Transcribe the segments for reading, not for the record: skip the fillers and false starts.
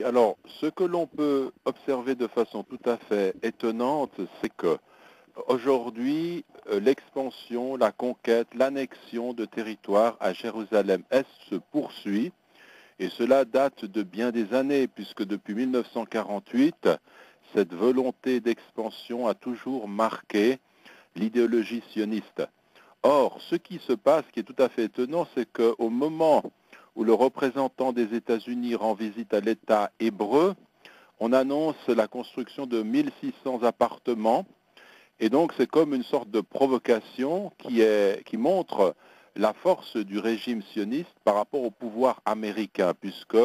Alors, ce que l'on peut observer de façon tout à fait étonnante, c'est que aujourd'hui, l'expansion, la conquête, l'annexion de territoires à Jérusalem-Est se poursuit, et cela date de bien des années, puisque depuis 1948, cette volonté d'expansion a toujours marqué l'idéologie sioniste. Or, ce qui se passe, qui est tout à fait étonnant, c'est qu'au moment où le représentant des États-Unis rend visite à l'État hébreu, on annonce la construction de 1600 appartements. Et donc, c'est comme une sorte de provocation qui montre la force du régime sioniste par rapport au pouvoir américain, puisque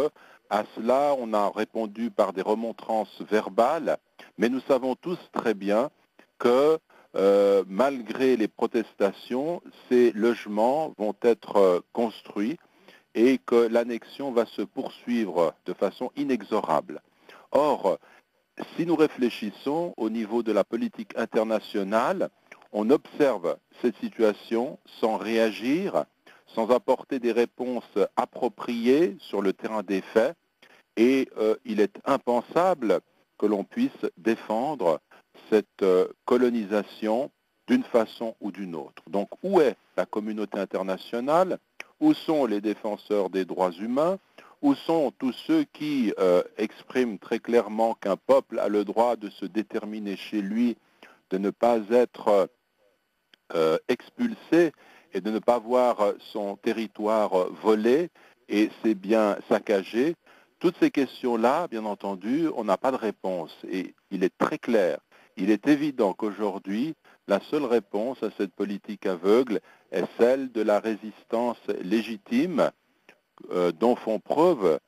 à cela, on a répondu par des remontrances verbales, mais nous savons tous très bien que malgré les protestations, ces logements vont être construits et que l'annexion va se poursuivre de façon inexorable. Or, si nous réfléchissons au niveau de la politique internationale, on observe cette situation sans réagir, sans apporter des réponses appropriées sur le terrain des faits, et il est impensable que l'on puisse défendre cette colonisation d'une façon ou d'une autre. Donc où est la communauté internationale? Où sont les défenseurs des droits humains? Où sont tous ceux qui expriment très clairement qu'un peuple a le droit de se déterminer chez lui, de ne pas être expulsé et de ne pas voir son territoire volé et ses biens saccagés? Toutes ces questions-là, bien entendu, on n'a pas de réponse. Et il est très clair, il est évident qu'aujourd'hui, la seule réponse à cette politique aveugle est celle de la résistance légitime dont font preuve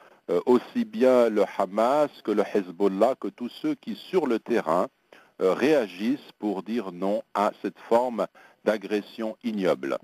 aussi bien le Hamas que le Hezbollah, que tous ceux qui, sur le terrain, réagissent pour dire non à cette forme d'agression ignoble.